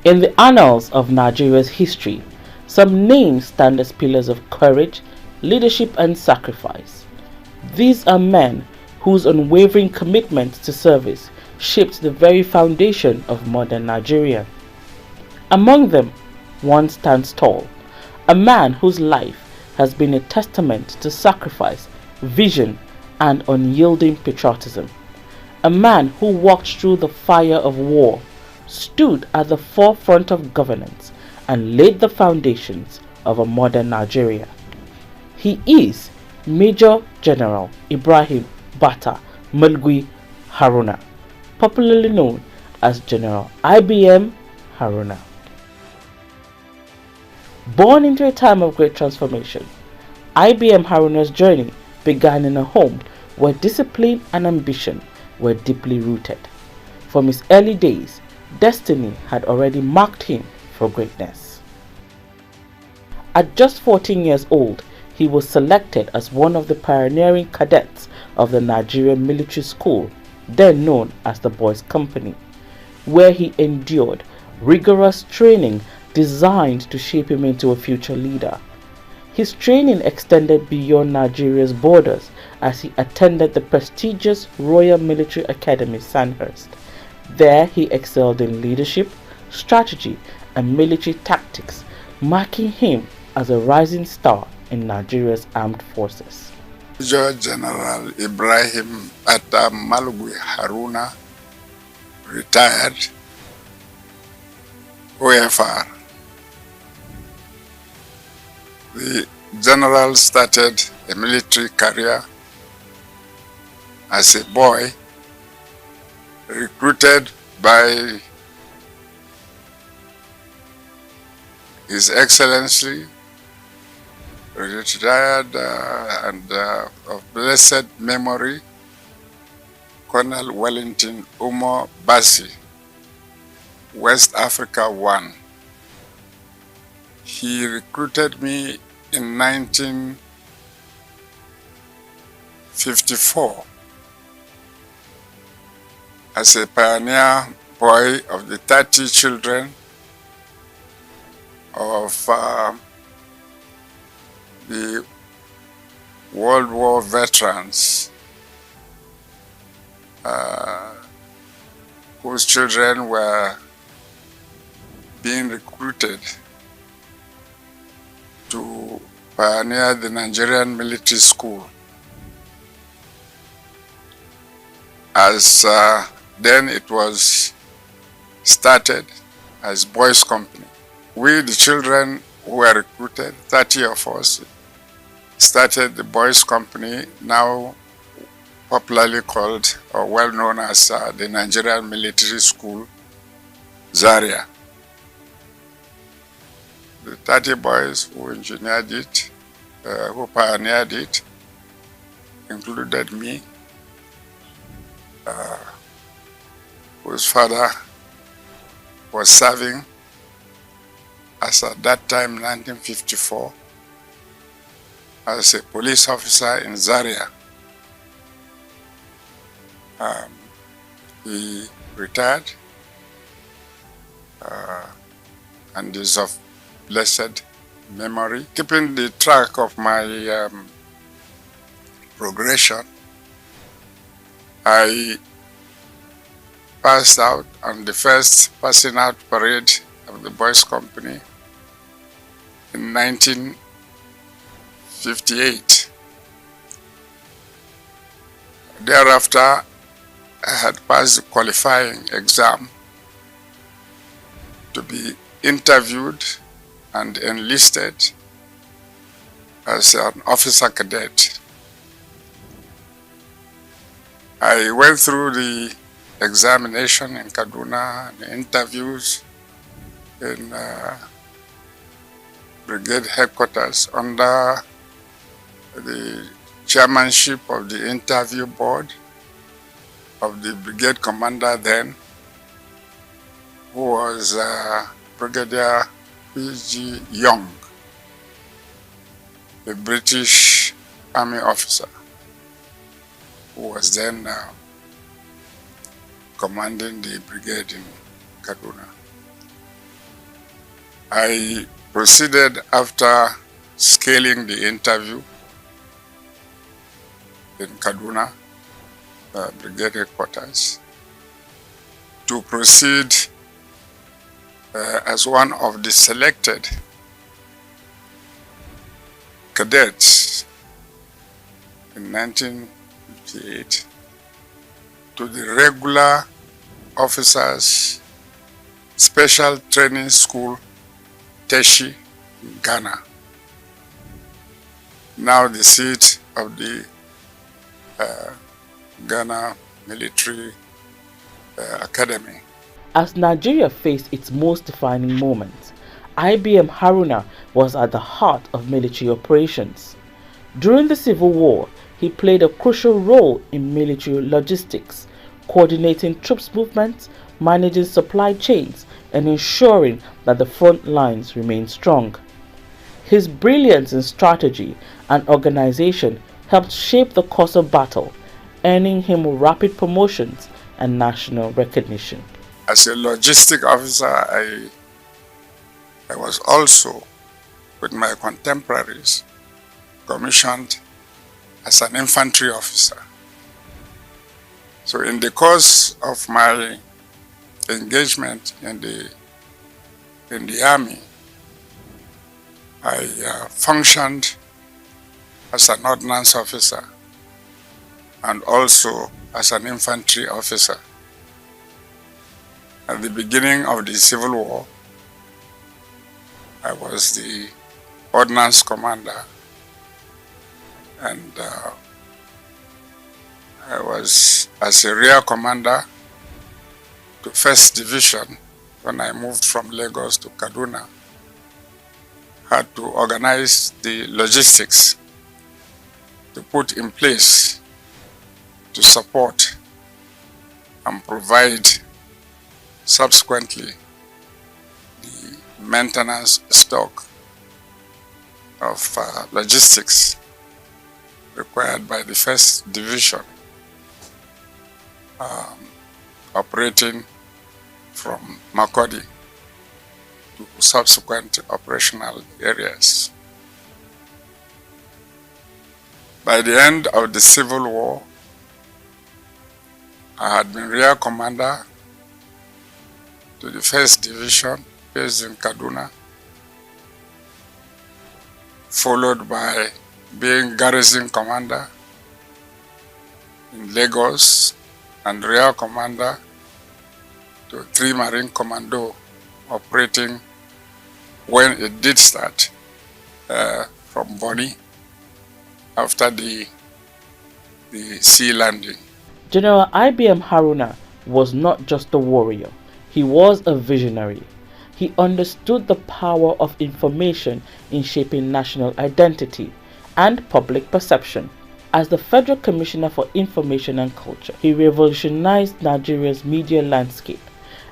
In the annals of Nigeria's history, some names stand as pillars of courage, leadership, and sacrifice. These are men whose unwavering commitment to service shaped the very foundation of modern Nigeria. Among them, one stands tall, a man whose life has been a testament to sacrifice, vision, and unyielding patriotism. A man who walked through the fire of war, stood at the forefront of governance, and laid the foundations of a modern Nigeria. He is Major General Ibrahim Bata Mulgui Haruna, popularly known as General IBM Haruna. Born into a time of great transformation, IBM Haruna's journey began in a home where discipline and ambition were deeply rooted. From his early days, destiny had already marked him for greatness. At just 14 years old, he was selected as one of the pioneering cadets of the Nigerian Military School, then known as the Boys Company, where he endured rigorous training designed to shape him into a future leader. His training extended beyond Nigeria's borders as he attended the prestigious Royal Military Academy Sandhurst. There he excelled in leadership, strategy, and military tactics, marking him as a rising star in Nigeria's armed forces. Major General Ibrahim Atta Malugui Haruna, retired, OFR. The general started a military career as a boy, recruited by His Excellency, retired and of blessed memory, Colonel Wellington Umo Bassi, West Africa 1. He recruited me in 1954 as a pioneer boy of the 30 children of the World War veterans whose children were being recruited to pioneer the Nigerian Military School. As then it was started as Boys Company. We, the children who were recruited, 30 of us, started the Boys Company, now popularly called or well known as the Nigerian Military School, Zaria. The 30 boys who engineered it, who pioneered it, included me, whose father was serving as at that time, 1954, as a police officer in Zaria. He retired and is of blessed memory. Keeping the track of my progression, I passed out on the first passing out parade of the Boys Company in 1958. Thereafter, I had passed the qualifying exam to be interviewed and enlisted as an officer cadet. I went through the examination in Kaduna, the interviews in brigade headquarters under the chairmanship of the interview board of the brigade commander then, who was Brigadier P.G. Young, a British Army officer, who was then commanding the brigade in Kaduna. I proceeded after scaling the interview in Kaduna, brigade headquarters, to proceed as one of the selected cadets in 1958 to the regular officers special training school, Teshi, in Ghana, now the seat of the Ghana Military Academy. As Nigeria faced its most defining moments, IBM Haruna was at the heart of military operations. During the Civil War, he played a crucial role in military logistics, coordinating troops movements, managing supply chains, and ensuring that the front lines remained strong. His brilliance in strategy and organization helped shape the course of battle, earning him rapid promotions and national recognition. As a logistic officer, I was also, with my contemporaries, commissioned as an infantry officer. So in the course of my engagement in the army, I functioned as an ordnance officer and also as an infantry officer. At the beginning of the Civil War, I was the ordnance commander, and I was as a rear commander to 1st Division when I moved from Lagos to Kaduna. Had to organize the logistics to put in place to support and provide subsequently the maintenance stock of logistics required by the 1st Division, operating from Makurdi to subsequent operational areas. By the end of the Civil War, I had been rear commander to the 1st Division based in Kaduna, followed by being garrison commander in Lagos and rear commander to 3 Marine Commando operating when it did start from Bonny after the sea landing. General IBM Haruna was not just a warrior, he was a visionary. He understood the power of information in shaping national identity and public perception. As the Federal Commissioner for Information and Culture, he revolutionized Nigeria's media landscape.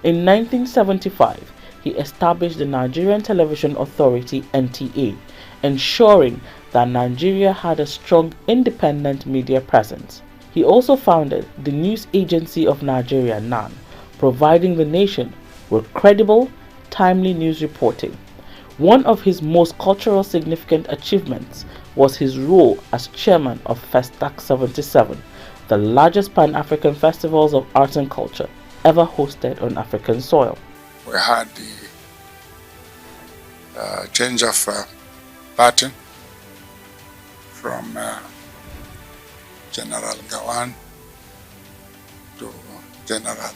In 1975, he established the Nigerian Television Authority (NTA), ensuring that Nigeria had a strong independent media presence. He also founded the News Agency of Nigeria (NAN), providing the nation with credible, timely news reporting. One of his most cultural significant achievements was his role as chairman of Festac 77, the largest Pan-African festivals of arts and culture ever hosted on African soil. We had the change of pattern from General Gawan to General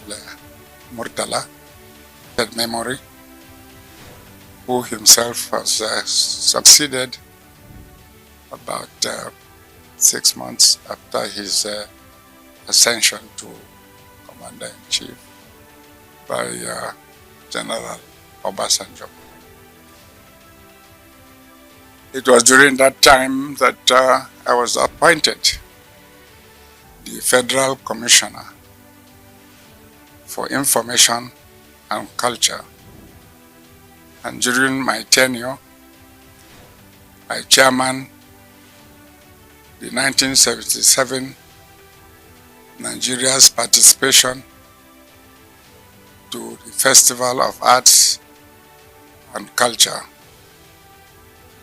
Murtala, dead memory, who himself was succeeded about 6 months after his ascension to Commander-in-Chief by General Obasanjo. It was during that time that I was appointed the Federal Commissioner for Information and Culture. And during my tenure, I chairman the 1977 Nigeria's participation to the Festival of Arts and Culture,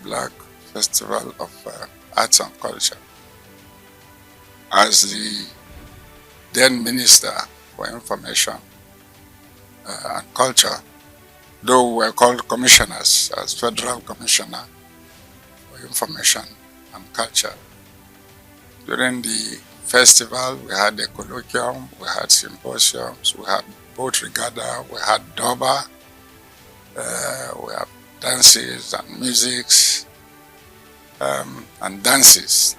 Black Festival of Arts and Culture, as the then Minister for Information and Culture, though we were called commissioners as Federal Commissioner for Information and Culture. During the festival, we had a colloquium, we had symposiums, we had boat regatta, we had Doba, we have dances and musics and dances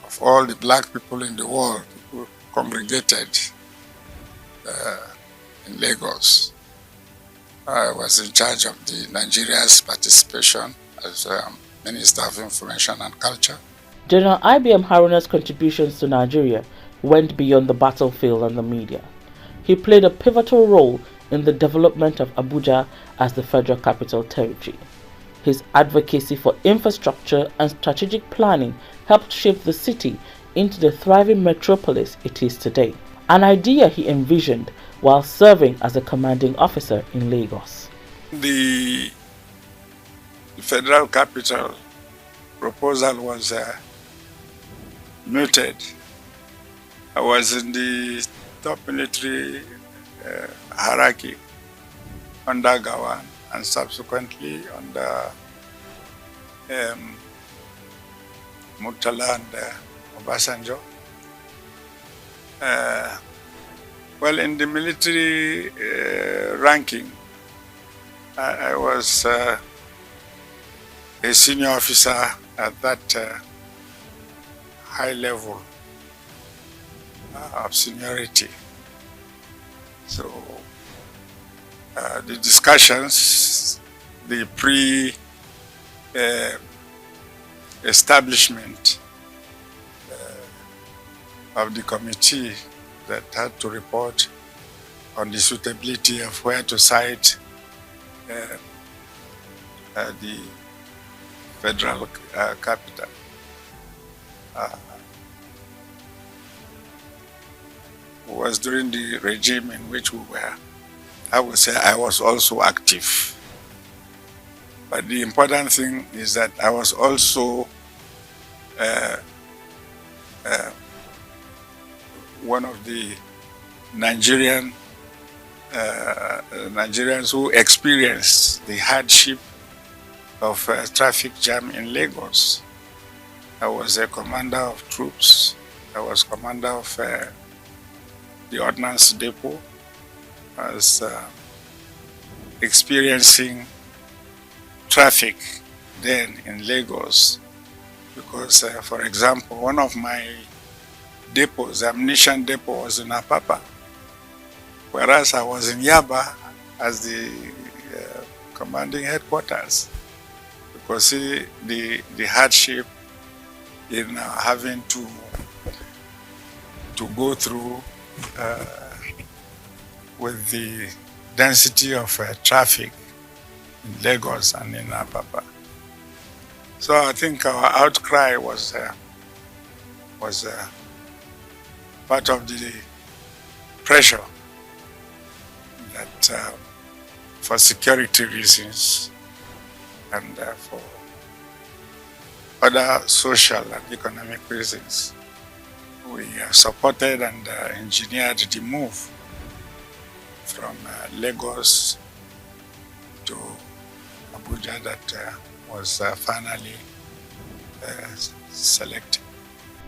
of all the black people in the world who congregated in Lagos. I was in charge of the Nigeria's participation as Minister of Information and Culture. General IBM Haruna's contributions to Nigeria went beyond the battlefield and the media. He played a pivotal role in the development of Abuja as the Federal Capital Territory. His advocacy for infrastructure and strategic planning helped shape the city into the thriving metropolis it is today, an idea he envisioned while serving as a commanding officer in Lagos. The Federal Capital proposal was mooted. I was in the top military hierarchy under Gawan and subsequently under Murtala and Obasanjo. Well, in the military ranking, I was a senior officer at that high level of seniority. So the discussions, the establishment of the committee that had to report on the suitability of where to site the federal capital. Was during the regime in which we were, I would say I was also active. But the important thing is that I was also one of the Nigerians who experienced the hardship of traffic jam in Lagos. I was a commander of troops. I was commander of the Ordnance Depot. I was experiencing traffic then in Lagos because, for example, one of my depots, the ammunition depot, was in Apapa, whereas I was in Yaba as the commanding headquarters. Because see, the hardship in having to go through with the density of traffic in Lagos and in Apapa. So I think our outcry was part of the pressure that for security reasons and for other social and economic reasons, we supported and engineered the move from Lagos to Abuja that was finally selected.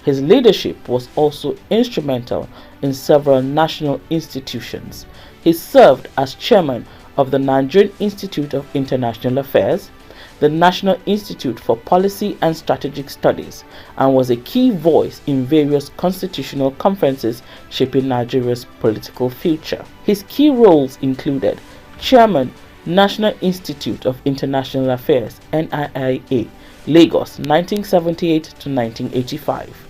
His leadership was also instrumental in several national institutions. He served as chairman of the Nigerian Institute of International Affairs, the National Institute for Policy and Strategic Studies, and was a key voice in various constitutional conferences shaping Nigeria's political future. His key roles included Chairman, National Institute of International Affairs, NIIA, Lagos, 1978 to 1985.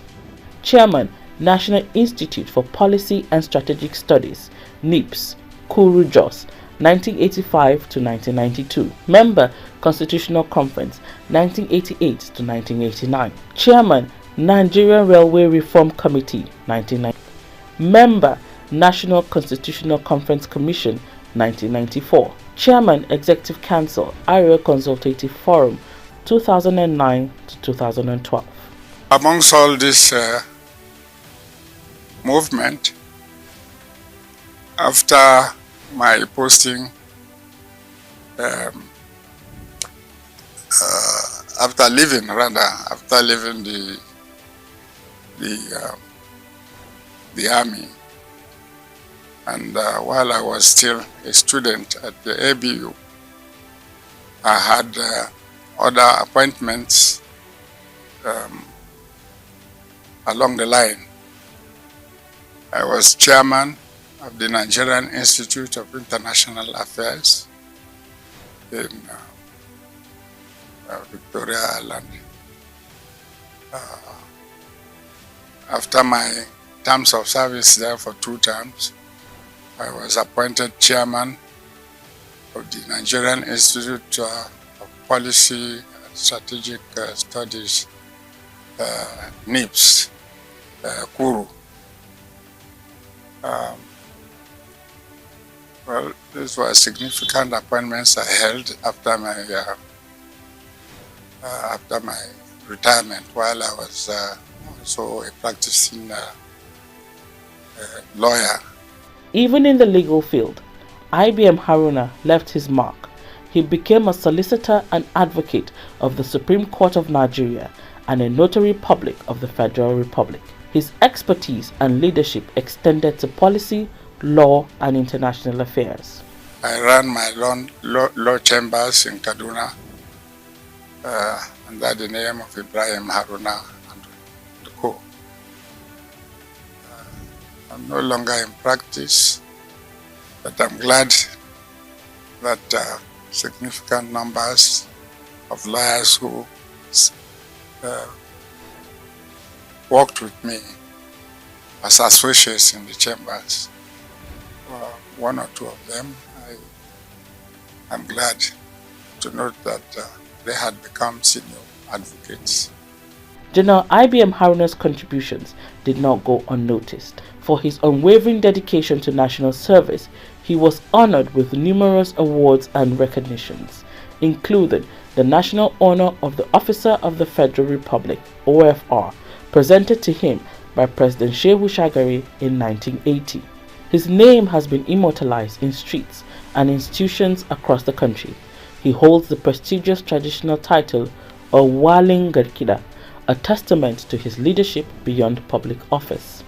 Chairman, National Institute for Policy and Strategic Studies, NIPS, Kuru Jos, 1985 to 1992. Member, Constitutional Conference, 1988 to 1989. Chairman, Nigerian Railway Reform Committee, 1990. Member, National Constitutional Conference Commission, 1994. Chairman, Executive Council, Area Consultative Forum, 2009 to 2012. Amongst all this movement, after my posting, after leaving the army, and while I was still a student at the ABU, I had other appointments along the line. I was chairman of the Nigerian Institute of International Affairs in Victoria Island. After my terms of service there for 2 terms, I was appointed chairman of the Nigerian Institute of Policy and Strategic Studies, NIPS, Kuru. Well, these were significant appointments I held after my retirement, while I was also a practicing lawyer. Even in the legal field, IBM Haruna left his mark. He became a solicitor and advocate of the Supreme Court of Nigeria and a notary public of the Federal Republic. His expertise and leadership extended to policy, law, and international affairs. I ran my law chambers in Kaduna under the name of Ibrahim Haruna and Co. I'm no longer in practice, but I'm glad that significant numbers of lawyers who worked with me as associates in the chambers, one or two of them, I'm glad to note that they had become senior advocates. General IBM Haruna's contributions did not go unnoticed. For his unwavering dedication to national service, he was honored with numerous awards and recognitions, including the National Honor of the Officer of the Federal Republic, OFR, presented to him by President Shehu Shagari in 1980. His name has been immortalized in streets and institutions across the country. He holds the prestigious traditional title of Walin Garkida, a testament to his leadership beyond public office.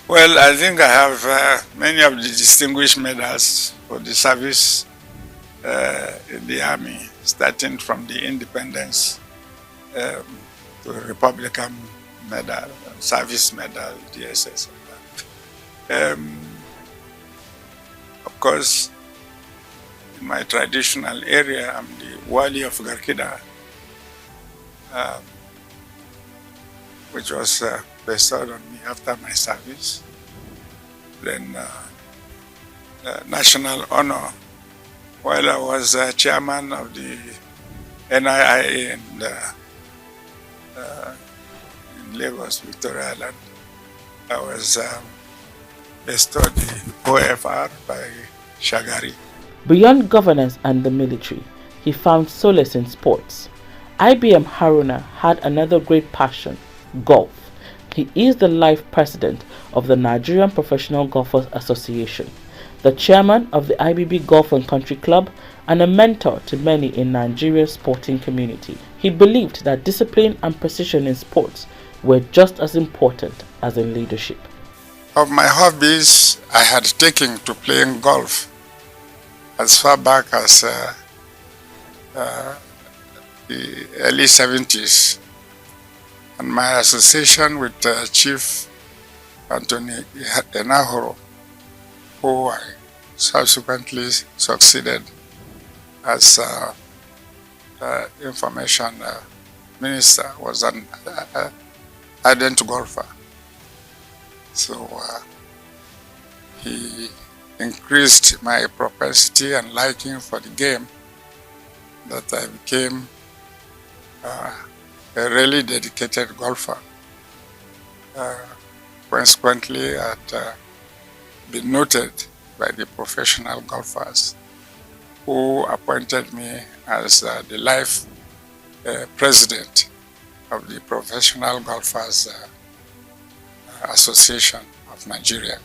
Well, I think I have many of the distinguished medals for the service in the Army, starting from the independence to Republican medal, service medal, DSS. Of course, in my traditional area, I'm the Wali of Garkida, which was bestowed on me after my service. Then national honor, while I was chairman of the NIIA in Lagos, Victoria Island, I was bestowed the OFR by Shagari. Beyond governance and the military, he found solace in sports. IBM Haruna had another great passion, golf. He is the life president of the Nigerian Professional Golfers Association, the chairman of the IBB Golf and Country Club, and a mentor to many in Nigeria's sporting community. He believed that discipline and precision in sports were just as important as in leadership. Of my hobbies, I had taken to playing golf as far back as the early 70s. And my association with Chief Anthony Enahoro, who I subsequently succeeded as information minister, was an ardent golfer. So he increased my propensity and liking for the game, that I became a really dedicated golfer. Consequently, I had been noted by the professional golfers who appointed me as the life president of the Professional Golfers Association of Nigeria.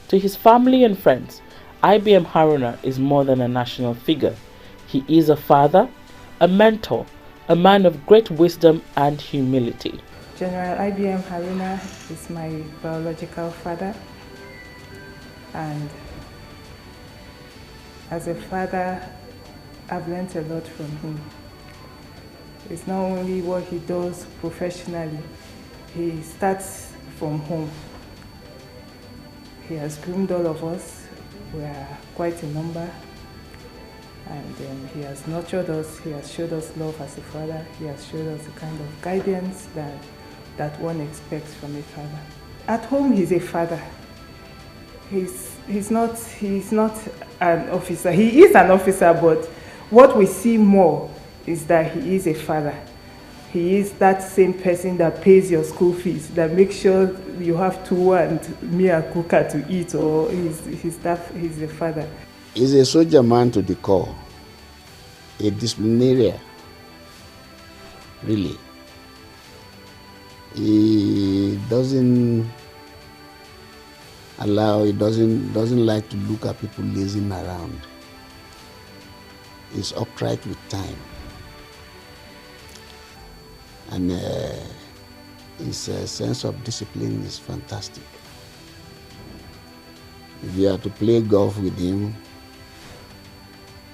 To his family and friends, IBM Haruna is more than a national figure. He is a father, a mentor, a man of great wisdom and humility. General IBM Haruna is my biological father, and as a father, I've learned a lot from him. It's not only what he does professionally, he starts from home. He has groomed all of us. We are quite a number, and he has nurtured us. He has showed us love as a father. He has showed us the kind of guidance that one expects from a father. At home, he's a father. He's not an officer. He is an officer, but what we see more is that he is a father. He is that same person that pays your school fees, that makes sure you have tuwo and miya kuka to eat, or he's a father. He's a soldier man to the core, a disciplinarian, really. He doesn't like to look at people lazing around. He's upright with time. And his sense of discipline is fantastic. If you are to play golf with him,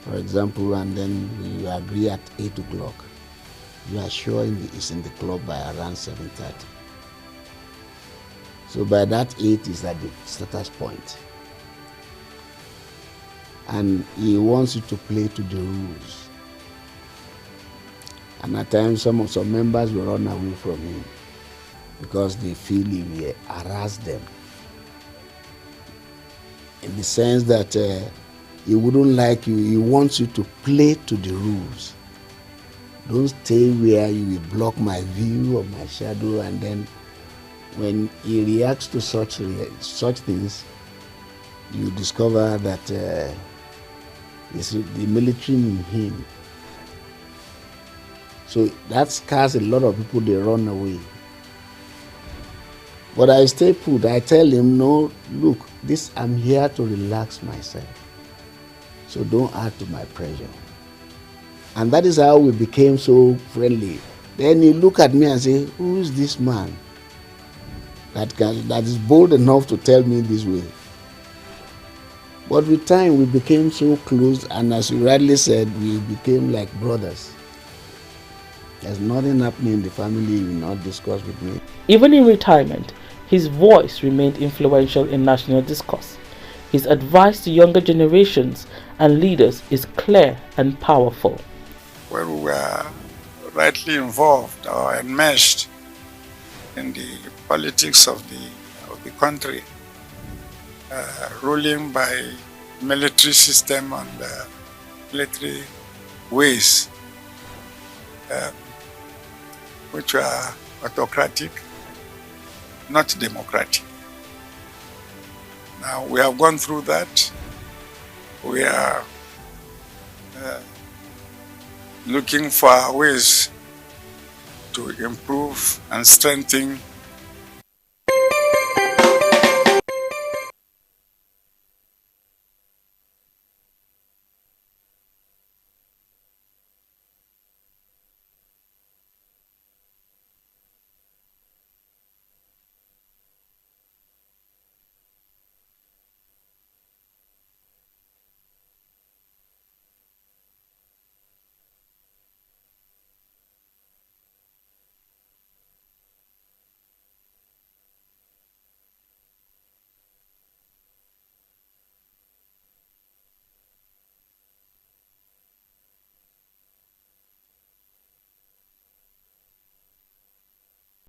for example, and then you agree at 8 o'clock, you are sure he's in the club by around 7:30. So by that 8 is at the status point. And he wants you to play to the rules. And at times some members will run away from him because they feel he will harass them. In the sense that he wouldn't like you, he wants you to play to the rules. Don't stay where you will block my view or my shadow, and then when he reacts to such things, you discover that it's the military in him. So that scares a lot of people, they run away. But I stay put. I tell him, no, look, I'm here to relax myself. So don't add to my pressure. And that is how we became so friendly. Then he look at me and say, who is this man that is bold enough to tell me this way? But with time, we became so close, and as you rightly said, we became like brothers. There's nothing happening in the family he will not discuss with me. Even in retirement, his voice remained influential in national discourse. His advice to younger generations and leaders is clear and powerful. When we were rightly involved or enmeshed in the politics of the country, ruling by military system and military ways, which were autocratic, not democratic. Now we have gone through that. We are looking for ways to improve and strengthen